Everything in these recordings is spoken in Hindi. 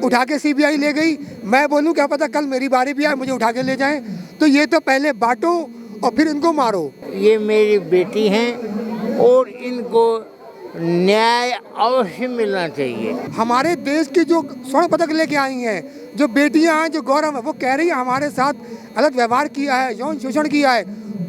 उठा के सीबीआई ले गई, मैं बोलूँ क्या पता कल मेरी बारी भी आए मुझे उठा के ले जाएं। तो ये तो पहले बांटो और फिर इनको मारो। ये मेरी बेटी हैं और इनको न्याय अवश्य मिलना चाहिए। हमारे देश की जो स्वर्ण पदक लेके आई हैं, जो बेटियां हैं, जो गौरव है, वो कह रही है हमारे साथ गलत व्यवहार किया है, यौन शोषण किया है,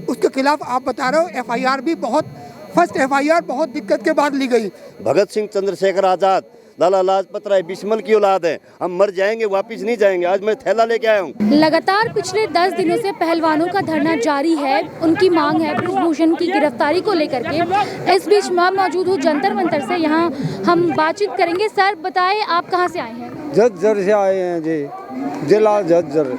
उसके खिलाफ आप बता रहे हो एफआईआर भी फर्स्ट एफआईआर बहुत दिक्कत के बाद ली गई। भगत सिंह, चंद्रशेखर आजाद, लाला लाजपत राय, बिस्मिल की औलाद है। हम मर जाएंगे, वापिस नहीं जाएंगे। आज मैं थैला लेके आया हूँ। लगातार पिछले 10 दिनों से पहलवानों का धरना जारी है। उनकी मांग है ब्रिजभूषण की गिरफ्तारी को लेकर के। इस बीच मैं मौजूद हूँ जंतर मंतर से, यहाँ हम बातचीत करेंगे। सर बताएं, आप कहाँ से आए हैं? झज्जर से आए हैं जी, जिला झज्जर।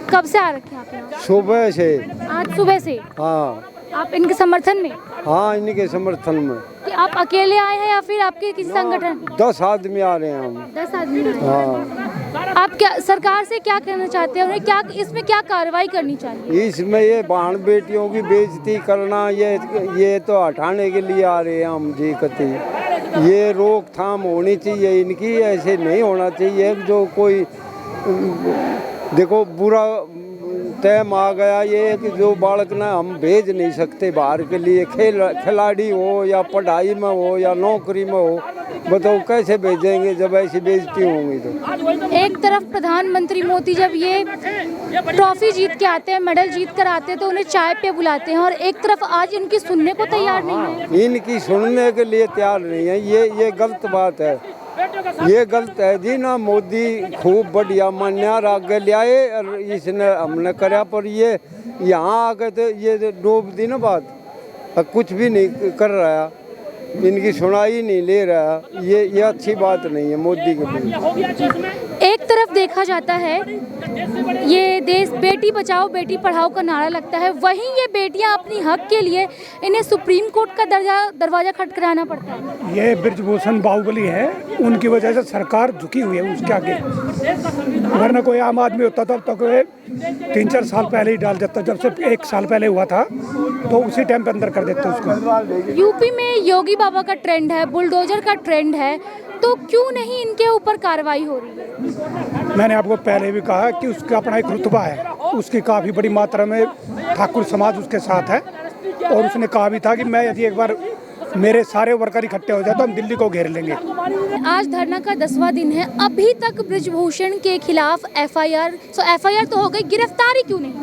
कब से आ रखे हैं आप यहाँ? सुबह से। आज सुबह से? हाँ। आप इनके समर्थन में? हाँ, इनके समर्थन में। कि आप अकेले आए हैं या फिर आपके किसी संगठन? 10 आदमी आ रहे हैं हम। 10 आदमी? हाँ। आप क्या सरकार से क्या कहना चाहते हैं? उन्हें क्या इसमें क्या कार्रवाई करनी चाहिए? इसमें ये बहन बेटियों की बेइज्जती करना, ये तो हटाने के लिए आ रहे हैं हम जी। कति ये रोकथाम होनी चाहिए इनकी, ऐसे नहीं होना चाहिए। जो कोई देखो बुरा टाइम आ गया ये कि जो बालक ना हम भेज नहीं सकते बाहर के लिए, खिलाड़ी हो या पढ़ाई में हो या नौकरी में हो, बताओ कैसे भेजेंगे जब ऐसी बेइज्जती होंगी तो। एक तरफ प्रधानमंत्री मोदी जब ये ट्रॉफी जीत के आते हैं, मेडल जीत कर आते हैं, तो उन्हें चाय पे बुलाते हैं, और एक तरफ आज इनकी सुनने को तैयार नहीं है। इनकी सुनने के लिए तैयार नहीं है, ये गलत बात है। ये गलत है जी ना। मोदी खूब बढ़िया मान्या आगे ले आए और इसने हमने कराया, पर ये यहाँ आके तो ये डूब दी ना बात। कुछ भी नहीं कर रहा, इनकी सुनाई नहीं ले रहा। ये अच्छी बात नहीं है मोदी के लिए। एक तरफ देखा जाता है ये देश बेटी बचाओ बेटी पढ़ाओ का नारा लगता है, वहीं ये बेटियां अपनी हक के लिए इन्हें सुप्रीम कोर्ट का दरवाजा खटखटाना पड़ता है। ये ब्रिजभूषण बाहुबली है, उनकी वजह से सरकार झुकी हुई है उसके आगे। वरना कोई आम आदमी होता तब तक 3-4 साल पहले ही डाल देता। जब से 1 साल पहले हुआ था तो उसी टाइम पे अंदर कर देते उसको। यूपी में योगी बाबा का ट्रेंड है, बुलडोजर का ट्रेंड है, तो क्यों नहीं इनके ऊपर कार्रवाई हो रही है? मैंने आपको पहले भी कहा कि उसका अपना एक रुतबा है, उसकी काफ़ी बड़ी मात्रा में ठाकुर समाज उसके साथ है, और उसने कहा भी था कि मैं यदि एक बार मेरे सारे वर्कर इकट्ठे हो जाए तो हम दिल्ली को घेर लेंगे। आज धरना का 10वां दिन है, अभी तक ब्रिजभूषण के खिलाफ एफआईआर तो हो गई, गिरफ्तारी क्यों नहीं?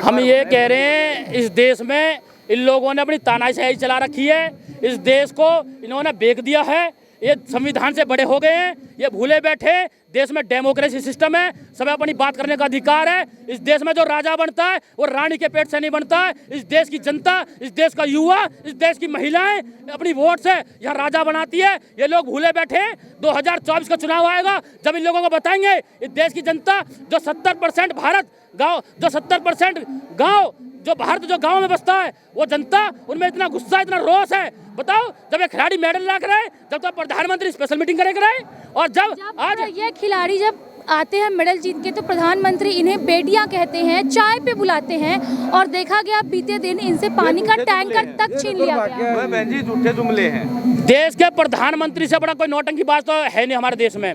हम ये कह रहे हैं इस देश में इन लोगों ने अपनी तानाशाही चला रखी है। इस देश को इन्होंने बेच दिया है। ये संविधान से बड़े हो गए हैं, ये भूले बैठे। देश में डेमोक्रेसी सिस्टम है, सब अपनी बात करने का अधिकार है। इस देश में जो राजा बनता है वो रानी के पेट से नहीं बनता है। इस देश की जनता, इस देश का युवा, इस देश की महिलाएं अपनी वोट से यहाँ राजा बनाती है। ये लोग भूले बैठे। 2024 का चुनाव आएगा, जब इन लोगों को बताएंगे इस देश की जनता जो 70% भारत गाँव, जो 70% गाँव, जो भारत जो गाँव में बसता है, वो जनता उनमें इतना गुस्सा, इतना रोष है। बताओ, जब ये खिलाड़ी मेडल ला कर आए, जब तो प्रधानमंत्री स्पेशल मीटिंग करे कराए, और जब आज ये खिलाड़ी जब आते हैं मेडल जीत के, तो प्रधानमंत्री इन्हें बेटियां कहते हैं, चाय पे बुलाते हैं, और देखा गया बीते दिन इनसे पानी का टैंकर तक छीन लिया गया। बहन जी झूठे जुमले हैं। देश के प्रधानमंत्री से बड़ा कोई नौटंकी बात तो है नहीं हमारे देश में।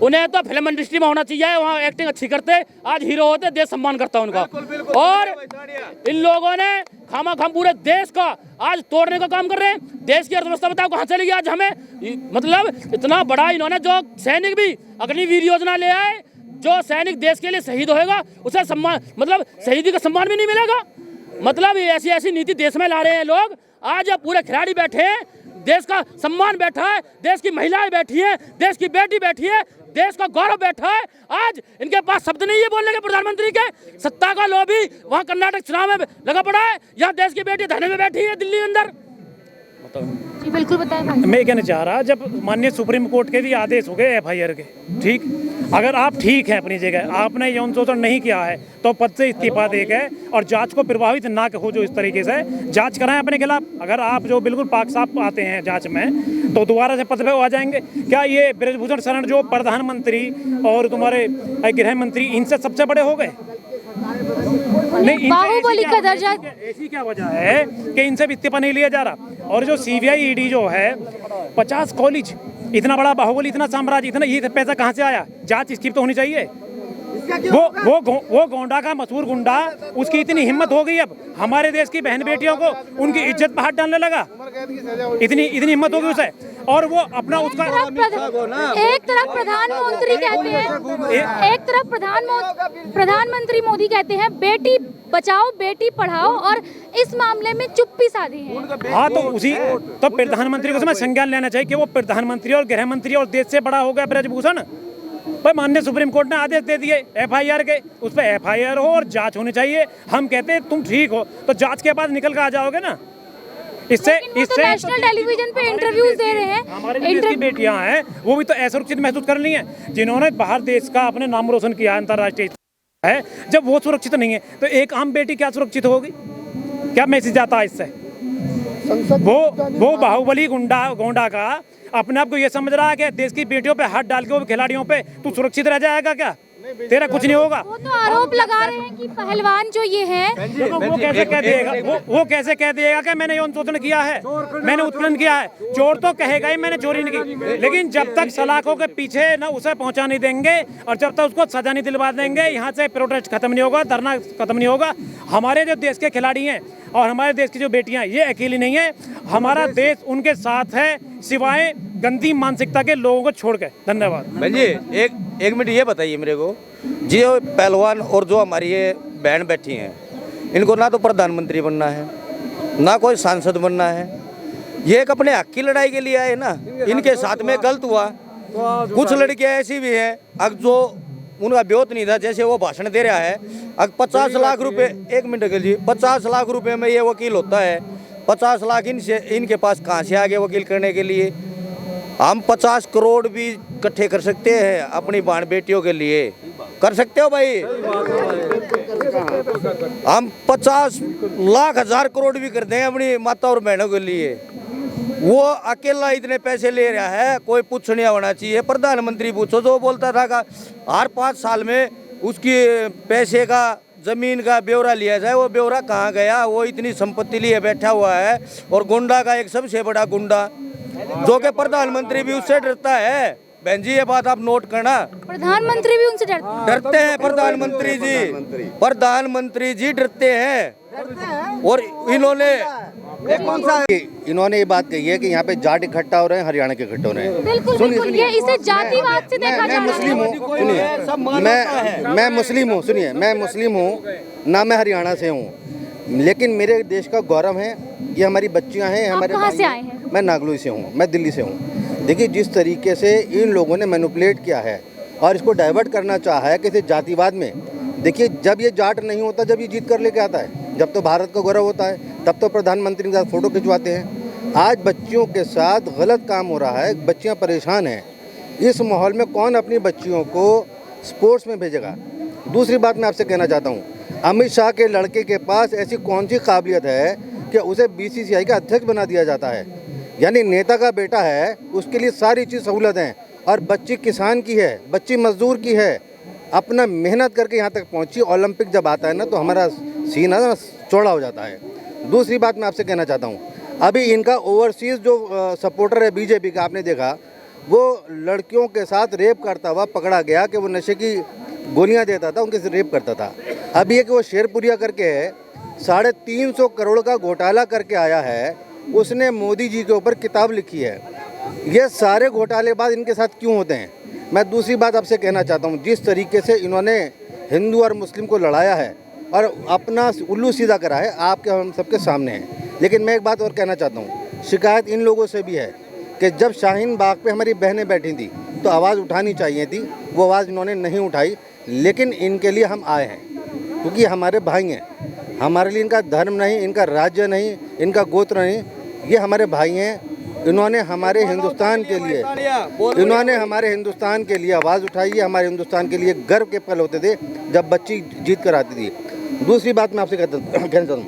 उन्हें तो फिल्म इंडस्ट्री में होना चाहिए, वहाँ एक्टिंग अच्छी करते, आज हीरो होते, देश सम्मान करता उनका। और इन लोगों ने खामाखाम पूरे देश का आज तोड़ने का काम कर रहे हैं। देश की अर्थव्यवस्था बताओ कहाँ चली गई आज हमें। मतलब इतना बड़ा इन्होंने, जो सैनिक भी अग्निवीर योजना ले आए, जो सैनिक देश के लिए शहीद होएगा उसे सम्मान, मतलब शहीदी का सम्मान भी नहीं मिलेगा। मतलब ऐसी ऐसी नीति देश में ला रहे हैं लोग। आज पूरे खिलाड़ी बैठे हैं, देश का सम्मान बैठा है, देश की महिलाएं बैठी है, देश की बेटी बैठी है, देश का गौरव बैठा है। आज इनके पास शब्द नहीं है बोलने के प्रधानमंत्री के। सत्ता का लोभी वहाँ कर्नाटक चुनाव में लगा पड़ा है, यहाँ देश की बेटी धरने में बैठी है दिल्ली अंदर। जी बिल्कुल बताएं भाई। मैं कहना चाह रहा, जब माननीय सुप्रीम कोर्ट के भी आदेश हो गए एफआईआर के, ठीक, अगर आप ठीक हैं अपनी जगह, आपने यौन शोषण नहीं किया है तो पद से इस्तीफा दे गए और जांच को प्रभावित ना हो, जो इस तरीके से जांच कराएं अपने खिलाफ। अगर आप जो बिल्कुल पाक साफ आते हैं जांच में, तो दोबारा से पद पे आ जाएंगे। क्या ये ब्रिजभूषण शरण जो प्रधानमंत्री और तुम्हारे गृह मंत्री, इनसे सबसे बड़े हो गए? नहीं, बाहुबली का दर्जा। ऐसी क्या वजह है कि इनसे भी इस्तीफा नहीं लिया जा रहा? और जो सीबीआई ईडी जो है 50 कॉलेज इतना बड़ा बाहुबली, इतना साम्राज्य, इतना ये पैसा कहाँ से आया? जांच इसकी तो होनी चाहिए। वो गोंडा का मशहूर गुंडा, उसकी इतनी हिम्मत हो गई अब हमारे देश की बहन बेटियों को उनकी इज्जत पर हाथ डालने लगा। इतनी हिम्मत होगी उसे, और वो अपना उसका एक तरफ प्रधानमंत्री कहते हैं, एक तरफ प्रधानमंत्री मोदी कहते हैं बेटी बचाओ बेटी पढ़ाओ, और इस मामले में चुप्पी साधी है। हाँ, तो उसी तो प्रधानमंत्री को उसमें संज्ञान लेना चाहिए कि वो प्रधानमंत्री और गृह मंत्री और देश से बड़ा हो गया ब्रजभूषण। भाई माननीय सुप्रीम कोर्ट ने आदेश दे दिए FIR के, उस पर FIR हो और जांच होनी चाहिए। हम कहते हैं तुम ठीक हो तो जांच के बाद निकल कर आ जाओगे ना। इससे नेशनल टेलीविजन पे इंटरव्यूज दे रहे हैं। हमारे देश की बेटियां हैं, वो भी तो असुरक्षित महसूस कर रही हैं, जिन्होंने बाहर देश का अपने नाम रोशन किया अंतर्राष्ट्रीय है। जब वो सुरक्षित नहीं है तो एक आम बेटी क्या सुरक्षित होगी? क्या मैसेज आता है इससे? वो बाहुबली गोंडा का अपने आप को ये समझ रहा है कि देश की बेटियों पे हाथ डाल के वो खिलाड़ियों पे तू सुरक्षित रह जाएगा क्या? तेरा कुछ नहीं होगा। वो तो आरोप लगा रहे हैं कि पहलवान जो ये है, वो कैसे कह देगा, वो कैसे कह देगा कि मैंने यौन शोषण किया है, मैंने उत्पीड़न किया है? चोर तो कहेगा ही मैंने चोरी नहीं की, लेकिन जब तक सलाखों के पीछे ना उसे पहुंचा नहीं देंगे और जब तक उसको सजा नहीं दिलवा देंगे, यहाँ से प्रोटेस्ट खत्म नहीं होगा, धरना खत्म नहीं होगा। हमारे जो देश के खिलाड़ी हैं और हमारे देश की जो बेटियां, ये अकेली नहीं है, हमारा देश उनके साथ है, सिवाय गंदी मानसिकता के लोगों को छोड़ के। धन्यवाद। भाई जी एक मिनट ये बताइए मेरे को, जो पहलवान और जो हमारी ये बहन बैठी हैं, इनको ना तो प्रधानमंत्री बनना है ना कोई सांसद बनना है, ये एक अपने हक की लड़ाई के लिए आए ना। इनके साथ में गलत हुआ। कुछ लड़कियां ऐसी भी हैं अब जो उनका ब्योत नहीं था, जैसे वो भाषण दे रहा है, अब 50 लाख रुपए, एक मिनट के लिए 50 लाख रुपए में ये वकील होता है, 50 लाख इनके पास कहाँ से आ गए वकील करने के लिए? हम 50 करोड़ भी इकट्ठे कर सकते हैं अपनी बहन बेटियों के लिए, कर सकते हो भाई? हम 50 लाख 1000 करोड़ भी कर दें अपनी माता और बहनों के लिए। वो अकेला इतने पैसे ले रहा है, कोई पूछ नहीं होना चाहिए। प्रधानमंत्री पूछो, जो बोलता था कि हर 5 साल में उसकी पैसे का जमीन का ब्यौरा लिया जाए, वो ब्यौरा कहाँ गया? वो इतनी संपत्ति लिए बैठा हुआ है, और गुंडा का एक सबसे बड़ा गुंडा जो कि प्रधानमंत्री भी उससे डरता है। बहन जी ये बात आप नोट करना, प्रधानमंत्री भी उनसे डरते हैं। प्रधानमंत्री जी डरते हैं। और इन्होंने ये बात कही है कि यहाँ पे जाट इकट्ठा हो रहे हैं, हरियाणा के इकट्ठे हो रहे हैं। बिल्कुल, ये इसे जातिवाद से देखा जा रहा है। मैं मुस्लिम हूँ, सुनिए, मैं मुस्लिम हूँ, सुनिए, मैं मुस्लिम हूँ ना, मैं हरियाणा से हूँ, लेकिन मेरे देश का गौरव है, ये हमारी बच्चियाँ हैं, हमारे। कहाँ से आए हैं? मैं नागलोई से हूँ, मैं दिल्ली से हूँ। देखिए जिस तरीके से इन लोगों ने मैनिपुलेट किया है और इसको डाइवर्ट करना चाहा है किसी जातिवाद में। देखिए जब ये जाट नहीं होता, जब ये जीत कर लेके आता है, जब तो भारत का गौरव होता है, तब तो प्रधानमंत्री के साथ फोटो खिंचवाते हैं। आज बच्चियों के साथ गलत काम हो रहा है, बच्चियाँ परेशान हैं। इस माहौल में कौन अपनी बच्चियों को स्पोर्ट्स में भेजेगा? दूसरी बात मैं आपसे कहना चाहता हूँ, अमित शाह के लड़के के पास ऐसी कौन सी काबिलियत है कि उसे BCCI का अध्यक्ष बना दिया जाता है? यानी नेता का बेटा है, उसके लिए सारी चीज़ सहूलत हैं, और बच्ची किसान की है, बच्ची मजदूर की है, अपना मेहनत करके यहाँ तक पहुँची। ओलंपिक जब आता है ना तो हमारा सीना ना चौड़ा हो जाता है। दूसरी बात मैं आपसे कहना चाहता हूँ, अभी इनका ओवरसीज़ जो सपोर्टर है BJP का, आपने देखा वो लड़कियों के साथ रेप करता हुआ पकड़ा गया कि वो नशे की गोलियाँ देता था, उनके से रेप करता था। अभी ये कि वो शेरपुरिया करके है, 350 करोड़ का घोटाला करके आया है, उसने मोदी जी के ऊपर किताब लिखी है। ये सारे घोटालेबाज इनके साथ क्यों होते हैं? मैं दूसरी बात आपसे कहना चाहता हूँ, जिस तरीके से इन्होंने हिंदू और मुस्लिम को लड़ाया है और अपना उल्लू सीधा करा है, आपके हम सबके सामने है। लेकिन मैं एक बात और कहना चाहता हूँ, शिकायत इन लोगों से भी है कि जब शाहीन बाग पे हमारी बहनें बैठी थी तो आवाज़ उठानी चाहिए थी, वो आवाज़ इन्होंने नहीं उठाई। लेकिन इनके लिए हम आए हैं क्योंकि हमारे भाई हैं, हमारे लिए इनका धर्म नहीं, इनका राज्य नहीं, इनका गोत्र नहीं, ये हमारे भाई हैं। इन्होंने हमारे हिंदुस्तान के लिए आवाज़ उठाई है। हमारे हिंदुस्तान के लिए गर्व के पल होते थे जब बच्ची जीत कर आती थी। दूसरी बात मैं आपसे कहना चाहता हूँ,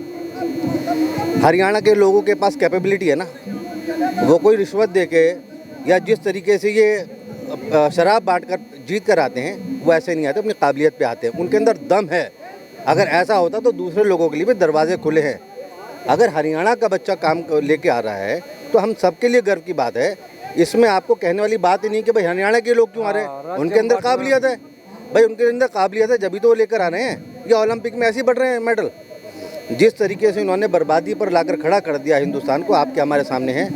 हरियाणा के लोगों के पास कैपेबिलिटी है ना, वो कोई रिश्वत दे के या जिस तरीके से ये शराब बांट कर जीत कर आते हैं, वो ऐसे नहीं आते, अपनी काबिलियत पे आते हैं, उनके अंदर दम है। अगर ऐसा होता तो दूसरे लोगों के लिए भी दरवाजे खुले हैं। अगर हरियाणा का बच्चा काम लेके आ रहा है तो हम सबके लिए गर्व की बात है इसमें आपको कहने वाली बात ही नहीं कि भाई हरियाणा के लोग क्यों आ रहे हैं, उनके अंदर काबिलियत है भाई, उनके अंदर काबिलियत है, जब भी तो वो लेकर आ रहे हैं। ये ओलंपिक में ऐसे ही बढ़ रहे हैं मेडल। जिस तरीके से उन्होंने बर्बादी पर लाकर खड़ा कर दिया हिंदुस्तान को, आपके हमारे सामने है।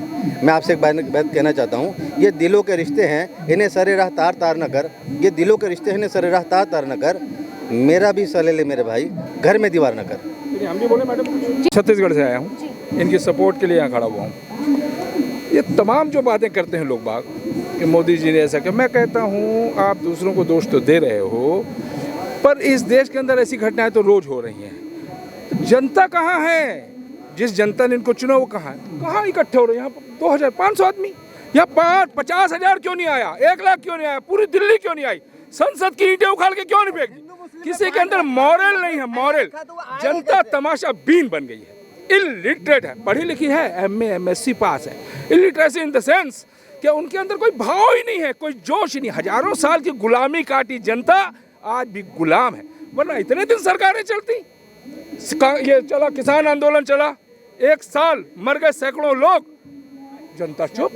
मैं आपसे एक बात कहना चाहता हूँ, ये दिलों के रिश्ते हैं, इन्हें सरे राह तार तार न कर। ये दिलों के रिश्ते हैं, इन्हें सरे राह तार तार न कर। मेरा भी सले ले मेरे भाई, घर में दीवार न कर। हम भी बोले मैडम, छत्तीसगढ़ से आया हूँ, इनकी सपोर्ट के लिए यहाँ खड़ा हुआ हूँ। ये तमाम जो बातें करते हैं लोग बाग कि मोदी जी ने ऐसा किया, मैं कहता हूँ आप दूसरों को दोष तो दे रहे हो, पर इस देश के अंदर ऐसी घटनाएं तो रोज हो रही हैं। तो जनता कहाँ है? जिस जनता ने इनको चुना वो कहाँ है? कहाँ इकट्ठे हो रहे हैं? यहाँ 2500 आदमी, यहाँ 50,000 क्यों नहीं आया? 1 लाख क्यों नहीं आया? पूरी दिल्ली क्यों नहीं आई? संसद की ईंटें उखाड़ के क्यों नहीं फेंक दी? किसी के अंदर मॉरल नहीं है, मॉरल। जनता तमाशा बीन बन गई है, इलिटरेट है, पढ़ी लिखी है, MA MSc पास है। इलिटरेसी इन द सेंस कि उनके अंदर कोई भाव ही नहीं है, कोई जोश ही नहीं। हजारों साल की गुलामी काटी जनता आज भी गुलाम है, वरना इतने दिन सरकारें चलती। ये चला किसान आंदोलन चला, 1 साल मर गए सैकड़ों लोग, जनता चुप।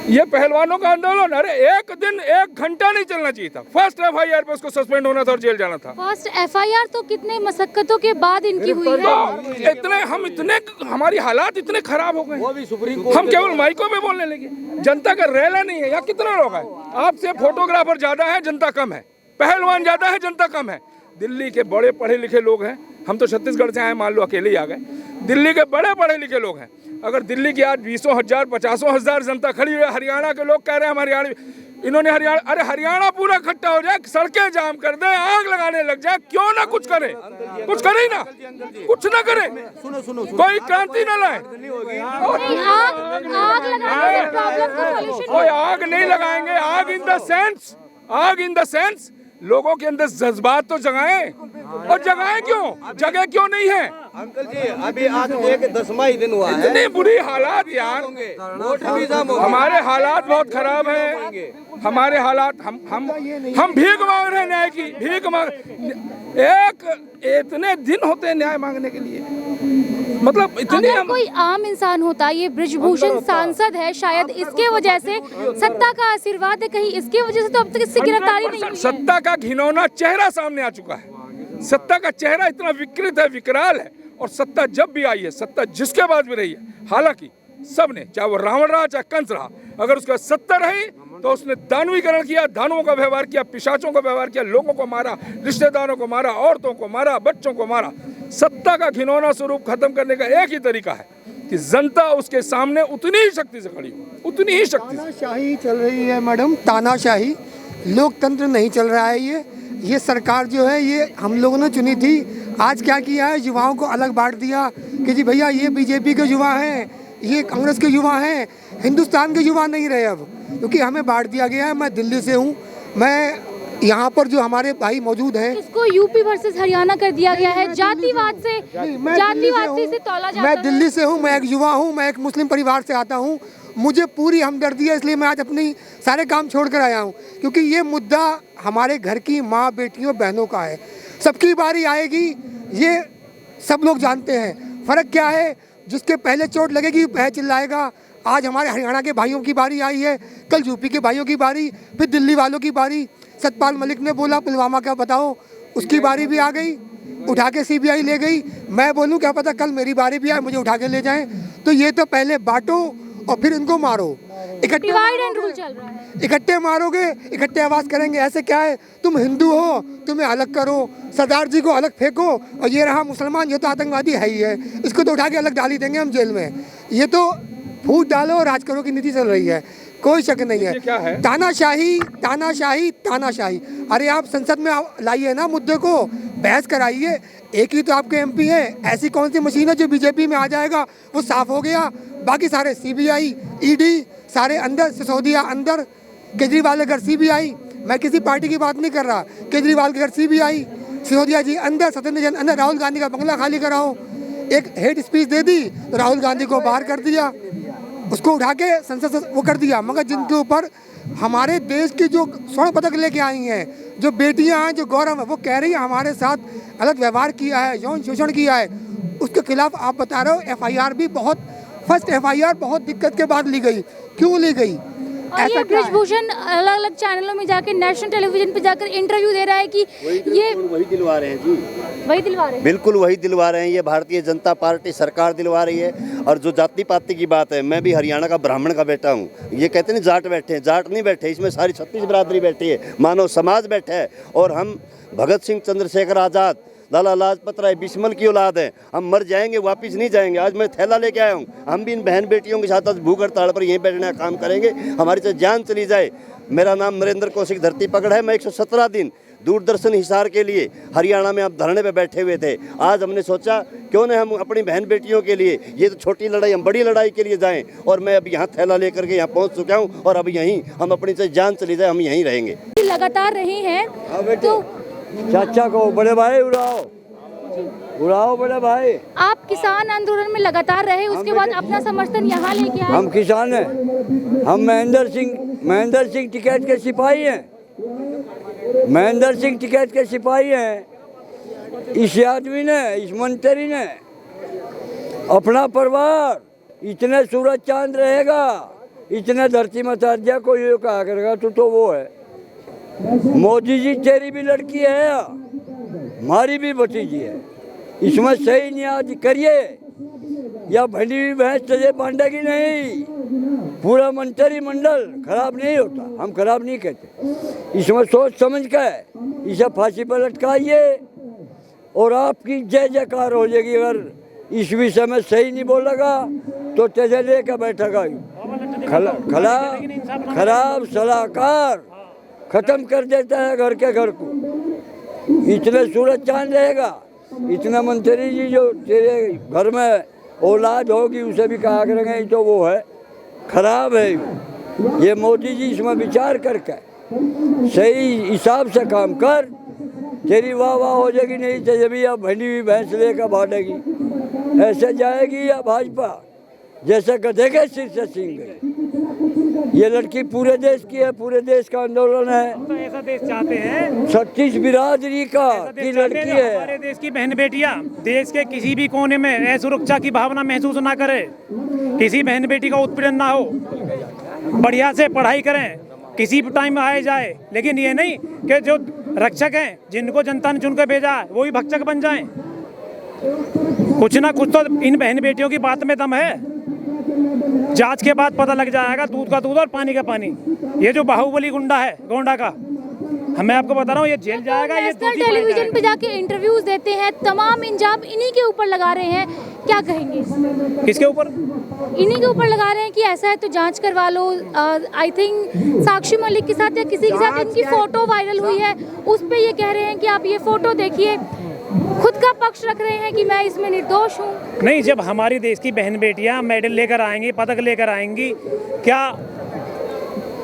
ये पहलवानों का आंदोलन, अरे 1 दिन 1 घंटा नहीं चलना चाहिए था। फर्स्ट FIR पे उसको सस्पेंड होना था और जेल जाना था। फर्स्ट FIR तो कितने मशक्कतों के बाद इनकी हुई है। इतने हमारी हालात इतने खराब हो गए, हम केवल माइकों में बोलने लगे। जनता का रेला नहीं है। यहाँ कितने लोग हैं? आपसे फोटोग्राफर ज्यादा है, जनता कम है। पहलवान ज्यादा है, जनता कम है। दिल्ली के बड़े पढ़े लिखे लोग हैं, हम तो छत्तीसगढ़ से आए, मान लो अकेले ही आ गए। दिल्ली के बड़े पढ़े लिखे लोग हैं। अगर दिल्ली की आज 20,000 50,000 जनता खड़ी है, हरियाणा के लोग कह रहे हैं हम हरियाणा, इन्होंने हरियाणा पूरा इकट्ठा हो जाए, सड़कें जाम कर दे, आग लगाने लग जाए, क्यों ना कुछ करे? कुछ करे ही ना, कुछ ना करे, कोई क्रांति ना लाए। कोई आग नहीं लगाएंगे। आग इन द सेंस लोगों के अंदर जज्बात तो जगाएं, और जगाएं क्यों? जगह क्यों नहीं है? अंकल जी अभी आज 10वां ही दिन हुआ है, इतनी बुरी हालात यार। हमारे हालात बहुत खराब हैं। हमारे हालात, हम भीख मांग रहे हैं, न्याय की भीख मांग। इतने दिन होते हैं न्याय मांगने के लिए, मतलब इतने। अगर कोई आम इंसान होता, ये बृजभूषण सांसद है, शायद इसके वजह से सत्ता का आशीर्वाद है, कहीं इसके वजह से तो अब तक इससे गिरफ्तारी नहीं हुई है। सत्ता का घिनौना चेहरा सामने आ चुका है। सत्ता का चेहरा इतना विकृत है, विकराल है। और सत्ता जब भी आई है, सत्ता जिसके पास भी रही है, हालांकि सबने, चाहे वो रावण रहा चाहे कंस रहा, अगर उसका सत्ता रही तो उसने दानवीकरण किया, दानवों का व्यवहार किया, पिशाचों का व्यवहार किया, लोगों को मारा, रिश्तेदारों को मारा, औरतों को मारा, बच्चों को मारा। सत्ता का घिनौना स्वरूप खत्म करने का एक ही तरीका है कि जनता उसके सामने उतनी ही शक्ति से खड़ी हो, उतनी ही शक्ति से। तानाशाही चल रही है मैडम, तानाशाही, लोकतंत्र नहीं चल रहा है। ये सरकार जो है ये हम लोगों ने चुनी थी। आज क्या किया है, युवाओं को अलग बांट दिया कि जी भैया ये बीजेपी के युवा हैं, ये कांग्रेस के युवा हैं, हिंदुस्तान के युवा नहीं रहे अब, क्योंकि हमें बांट दिया गया है। मैं दिल्ली से हूँ, मैं यहाँ पर जो हमारे भाई मौजूद हैं, इसको यूपी वर्सेस हरियाणा कर दिया गया है, जातिवाद से तौला जाता है। मैं दिल्ली से हूँ, मैं एक युवा हूँ, मैं एक मुस्लिम परिवार से आता हूँ। मुझे पूरी हमदर्दी है, इसलिए मैं आज अपनी सारे काम छोड़कर आया हूँ, क्योंकि ये मुद्दा हमारे घर की माँ, बेटियों, बहनों का है। सबकी बारी आएगी, ये सब लोग जानते हैं। फ़र्क क्या है, जिसके पहले चोट लगेगी वह चिल्लाएगा। आज हमारे हरियाणा के भाइयों की बारी आई है, कल यूपी के भाइयों की बारी, फिर दिल्ली वालों की बारी। सतपाल मलिक ने बोला पुलवामा क्या बताओ, उसकी बारी भी आ गई, उठा के CBI ले गई। मैं बोलूँ क्या पता कल मेरी बारी भी आए, मुझे उठा के ले जाएं। तो ये तो पहले बांटो और फिर इनको मारो। डिवाइड एंड रूल चल रहा है। इकट्ठे मारोगे, इकट्ठे आवाज़ करेंगे। ऐसे क्या है, तुम हिंदू हो, तुम्हें अलग करो, सरदार जी को अलग फेंको, और ये रहा मुसलमान, ये तो आतंकवादी है ही है, इसको तो उठा के अलग डाल ही देंगे हम जेल में। ये तो फूट डालो और राज करो की नीति चल रही है, कोई शक नहीं है। क्या है? तानाशाही, तानाशाही, तानाशाही। अरे आप संसद में लाइए ना मुद्दे को, बहस कराइए। एक ही तो आपके MP है, ऐसी कौन सी मशीन है जो बीजेपी में आ जाएगा? वो साफ हो गया, बाकी सारे CBI, ED सारे अंदर, सिसोदिया अंदर, केजरीवाल के घर CBI। मैं किसी पार्टी की बात नहीं कर रहा, केजरीवाल के घर CBI, सिसोदिया जी अंदर, सत्येंद्र जैन अंदर। राहुल गांधी का बंगला खाली कराओ। एक हेट स्पीच दे दी तो राहुल गांधी को बाहर कर दिया, उसको उठा के संसद से वो कर दिया। मगर जिनके ऊपर हमारे देश की जो स्वर्ण पदक लेके आई हैं, जो बेटियां हैं, जो गौरव है, वो कह रही है हमारे साथ गलत व्यवहार किया है, यौन शोषण किया है, उसके खिलाफ आप बता रहे हो FIR भी बहुत फर्स्ट FIR बहुत दिक्कत के बाद ली गई, क्यों ली गई? और ये ब्रिजभूषण अलग अलग चैनलों में जाकर, नेशनल टेलीविजन पे जाकर इंटरव्यू दे रहा है कि ये वही दिलवा रहे हैं जी, वही दिलवा रहे हैं, बिल्कुल वही दिलवा रहे हैं। ये भारतीय जनता पार्टी सरकार दिलवा रही है। और जो जाति पाति की बात है, मैं भी हरियाणा का ब्राह्मण का बेटा हूँ। ये कहते हैं जाट बैठे हैं, जाट नहीं बैठे, इसमें सारी छत्तीस बिरादरी बैठी है, मानव समाज बैठा है। और हम भगत सिंह, चंद्रशेखर आज़ाद, लाला लाजपत राय, बिस्मिल की औलाद है। हम मर जाएंगे, वापस नहीं जाएंगे। आज मैं थैला लेके आया हूँ, हम भी इन बहन बेटियों के साथ आज भूख हड़ताल पर यहीं बैठने का काम करेंगे, हमारी चाहे जान चली जाए। मेरा नाम नरेंद्र कौशिक धरती पकड़ है। मैं 117 दिन दूरदर्शन हिसार के लिए हरियाणा में आप धरने पे बैठे हुए थे। आज हमने सोचा क्यों न हम अपनी बहन बेटियों के लिए, ये तो छोटी लड़ाई, हम बड़ी लड़ाई के लिए जाएं। और मैं अब यहाँ थैला लेकर के यहाँ पहुँच चुका हूँ और अब यहीं हम अपनी चाहे जान चली जाए, हम यहीं रहेंगे। लगातार रहे हैं तो चाचा को बड़े भाई उड़ाओ, उड़ाओ बड़े भाई। आप किसान आंदोलन में लगातार रहे, उसके बाद अपना समर्थन यहाँ लेके आए। हम किसान हैं, हम महेंद्र सिंह टिकैत के सिपाही हैं, महेंद्र सिंह टिकैत के सिपाही हैं। इस आदमी ने, इस मंत्री ने अपना परिवार, इतने सूरज चांद रहेगा, इतने धरती मचा दिया, कोई ये कहा करेगा तो वो है। मोदी जी तेरी भी लड़की है, हमारी भी भतीजी है, इसमें सही न्याय करिए या भली हुई भैंस तुझे बांटेगी नहीं। पूरा मंत्रिमंडल खराब नहीं होता, हम खराब नहीं कहते, इसमें सोच समझ कर इसे फांसी पर लटकाइए और आपकी जय जयकार हो जाएगी। अगर इस विषय में सही नहीं बोलेगा तो तेजे लेकर बैठेगा। खराब सलाहकार खत्म कर देता है घर के घर को। इतने सूरज चांद रहेगा, इतना मंत्री जी जो तेरे घर में औलाद होगी उसे भी कहा करेंगे तो वो है, खराब है ये। मोदी जी इसमें विचार करके सही हिसाब से काम कर, तेरी वाह वाह हो जाएगी, नहीं तो जब अब भली हुई भैंस लेकर भागेगी। ऐसे जाएगी या भाजपा जैसे गधे के सिर से सींग गई। ये लड़की पूरे देश की है, पूरे देश का आंदोलन है। तो ऐसा देश चाहते हैं, 36 बिरादरी का की लड़की है। हमारे देश की बहन बेटियां देश के किसी भी कोने में असुरक्षा की भावना महसूस ना करे, किसी बहन बेटी का उत्पीड़न ना हो, बढ़िया से पढ़ाई करें, किसी भी टाइम में आए जाए। लेकिन ये नहीं कि जो रक्षक हैं, जिनको जनता ने चुनकर भेजा है, वो ही भक्षक बन जाएं। कुछ ना कुछ तो इन बहन बेटियों की बात में दम है। जांच के बाद पता लग जाएगा, दूध का दूध और पानी का पानी। ये जो बाहुबली गुंडा है, गोंडा का, मैं आपको बता रहा हूँ, ये जेल जाएगा। ये नेशनल टेलीविजन पे जाके इंटरव्यूज देते हैं, तमाम इंजाम इन्हीं के ऊपर लगा रहे हैं, क्या कहेंगे? किसके ऊपर? इन्हीं के ऊपर लगा रहे हैं कि ऐसा है तो जांच करवा लो। आई थिंक साक्षी मलिक के साथ या किसी के साथ इनकी फोटो वायरल हुई है, उस पे ये कह रहे हैं कि आप ये फोटो देखिए, खुद का पक्ष रख रहे हैं कि मैं इसमें निर्दोष हूँ। नहीं, जब हमारी देश की बहन बेटियां मेडल लेकर आएंगी, पदक लेकर आएंगी, क्या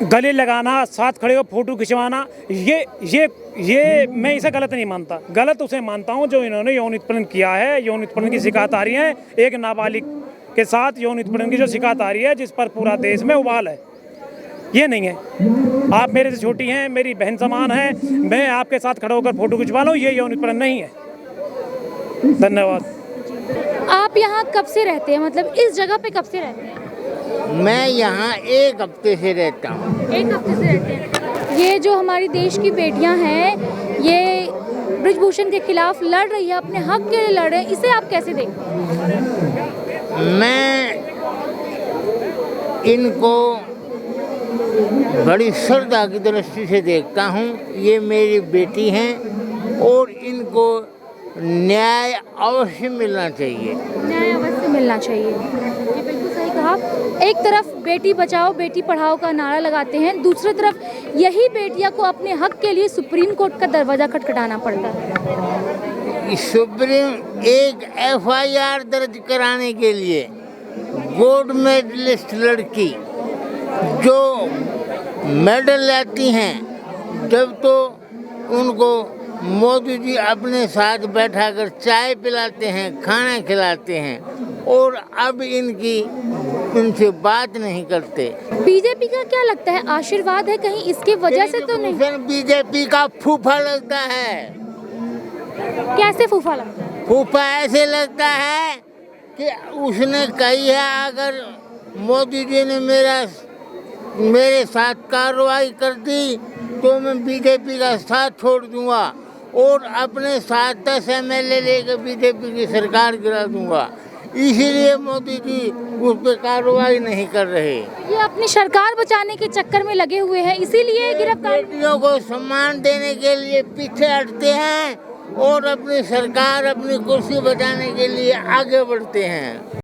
गले लगाना, साथ खड़े हो फोटो खिंचवाना, ये मैं इसे गलत नहीं मानता। गलत उसे मानता हूँ जो इन्होंने यौन उत्पीड़न किया है। यौन उत्पीड़न की शिकायत आ रही है, एक नाबालिग के साथ यौन उत्पीड़न की जो शिकायत आ रही है, जिस पर पूरा देश में उबाल है, ये नहीं है। आप मेरे से छोटी हैं, मेरी बहन समान है, मैं आपके साथ खड़ा होकर फोटो खिंचवा लूँ, ये यौन उत्पीड़न नहीं है। धन्यवाद। आप यहाँ कब से रहते हैं, मतलब इस जगह पे कब से रहते हैं? मैं यहाँ 1 हफ्ते से रहता हूँ। 1 हफ्ते से रहते हैं। ये जो हमारी देश की बेटियाँ हैं, ये ब्रिजभूषण के खिलाफ लड़ रही है, अपने हक के लिए लड़ रहे हैं, इसे आप कैसे देखते हैं? मैं इनको बड़ी श्रद्धा की दृष्टि से देखता हूँ। ये मेरी बेटी हैं और इनको न्याय अवश्य मिलना चाहिए। न्याय अवश्य मिलना चाहिए, ये बिल्कुल सही कहा। एक तरफ बेटी बचाओ बेटी पढ़ाओ का नारा लगाते हैं, दूसरी तरफ यही बेटियां को अपने हक के लिए सुप्रीम कोर्ट का दरवाज़ा खटखटाना पड़ता है। सुप्रीम एक FIR दर्ज कराने के लिए गोल्ड मेडलिस्ट लड़की जो मेडल लाती हैं, जब तो उनको मोदी जी अपने साथ बैठाकर चाय पिलाते हैं, खाना खिलाते हैं, और अब इनसे बात नहीं करते। बीजेपी का क्या लगता है, आशीर्वाद है कहीं इसकी वजह से तो नहीं? बीजेपी का फूफा लगता है। कैसे फूफा लगता है? फूफा ऐसे लगता है कि उसने कही है अगर मोदी जी ने मेरे साथ कार्रवाई कर दी तो मैं बीजेपी का साथ छोड़ दूंगा और अपने साथ 10 MLA लेकर बीजेपी की सरकार गिरा दूंगा। इसीलिए मोदी जी उस पर कार्रवाई नहीं कर रहे। ये अपनी सरकार बचाने के चक्कर में लगे हुए हैं, इसीलिए गिरफ्तार। बेटियों को सम्मान देने के लिए पीछे हटते हैं और अपनी सरकार, अपनी कुर्सी बचाने के लिए आगे बढ़ते हैं।